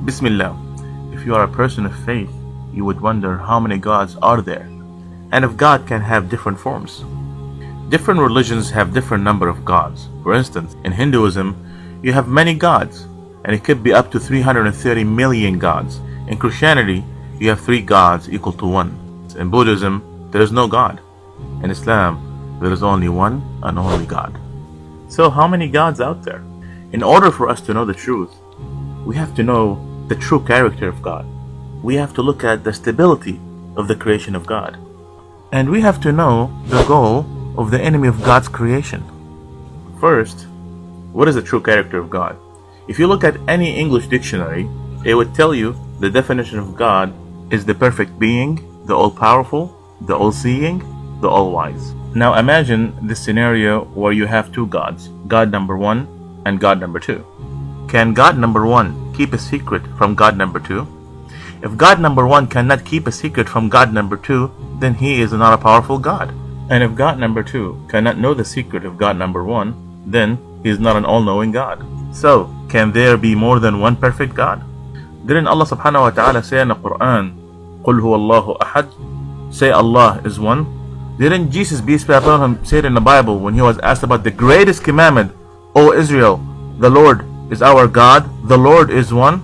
Bismillah. If you are a person of faith, you would wonder how many gods are there, and if God can have different forms. Different religions have different number of gods. For instance, in Hinduism, you have many gods, and it could be up to 330 million gods. In Christianity, you have 3 gods equal to 1. In Buddhism, there is no God. In Islam, there is only one and only God. So how many gods out there? In order for us to know the truth, we have to know the true character of God. We have to look at the stability of the creation of God. And we have to know the goal of the enemy of God's creation. First, what is the true character of God? If you look at any English dictionary, it would tell you the definition of God is the perfect being, the all-powerful, the all-seeing, the all-wise. Now imagine this scenario where you have 2 gods, God number 1 and God number 2. Can God number 1 keep a secret from God number 2? If God number 1 cannot keep a secret from God number 2, then he is not a powerful God. And if God number 2 cannot know the secret of God number 1, then he is not an all-knowing God. So, can there be more than one perfect God? Didn't Allah subhanahu wa ta'ala say in the Quran, قُلْ هُوَ اللَّهُ أَحَدٌ, say Allah is one? Didn't Jesus, peace be upon him, say it in the Bible when he was asked about the greatest commandment, O Israel, the Lord is our God, the Lord is one?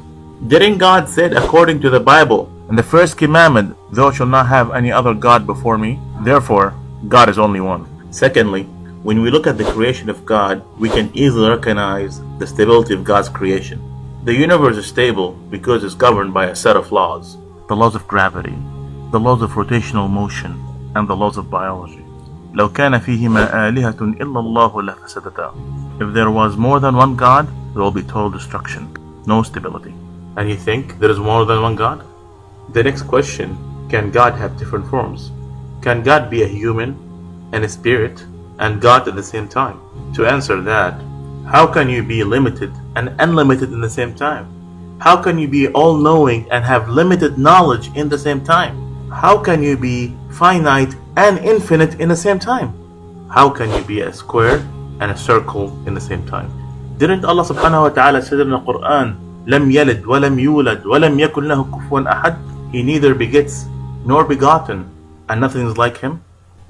Didn't God said according to the Bible, in the first commandment, thou shalt not have any other God before me? Therefore, God is only one. Secondly, when we look at the creation of God, we can easily recognize the stability of God's creation. The universe is stable because it's governed by a set of laws. The laws of gravity, the laws of rotational motion, and the laws of biology. لو كان فيهما آلهة إلا الله لفسدتا. If there was more than one God, there will be total destruction, no stability. And you think there is more than one God? The next question, can God have different forms? Can God be a human and a spirit and God at the same time? To answer that, how can you be limited and unlimited in the same time? How can you be all-knowing and have limited knowledge in the same time? How can you be finite and infinite in the same time? How can you be a square and a circle in the same time? Didn't Allah subhanahu wa ta'ala say in the Quran, لم يلد ولم يولد ولم يكن له كفوا أحد? He neither begets nor begotten, and nothing is like him.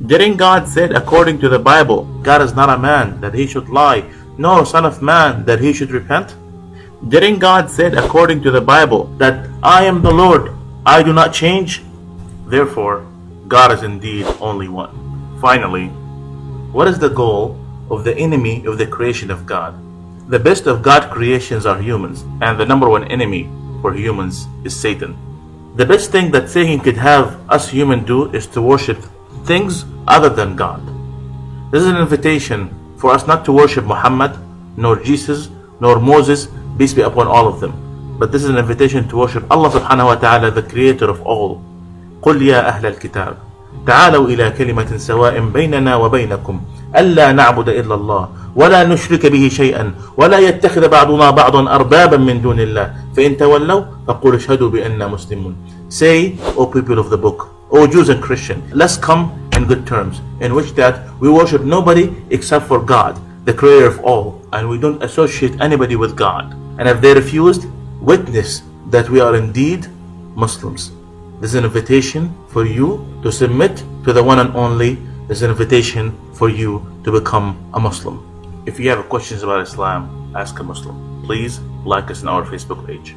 Didn't God said according to the Bible, God is not a man that he should lie, nor son of man that he should repent? Didn't God said according to the Bible that I am the Lord, I do not change? Therefore, God is indeed only one. Finally, what is the goal of the enemy of the creation of God? The best of God's creations are humans, and the number one enemy for humans is Satan. The best thing that Satan could have us humans do is to worship things other than God. This is an invitation for us not to worship Muhammad, nor Jesus, nor Moses, peace be upon all of them. But this is an invitation to worship Allah subhanahu wa ta'ala, the creator of all. قُلْ يَا أَهْلَ الْكِتَابِ تعالوا إلى كلمة سواء بيننا وبينكم ألا نعبد إلا الله ولا نشرك به شيئا ولا يتخذ بعضنا بعضا أربابا من دون الله فإن تولوا فقولوا اشهدوا بأننا مسلمون. Say, O people of the book, O Jews and Christians, let's come in good terms, in which that we worship nobody except for God, the creator of all, and we don't associate anybody with God. And if they refused, witness that we are indeed Muslims. This is an invitation for you to submit to the one and only. This is an invitation for you to become a Muslim. If you have questions about Islam, ask a Muslim. Please like us on our Facebook page.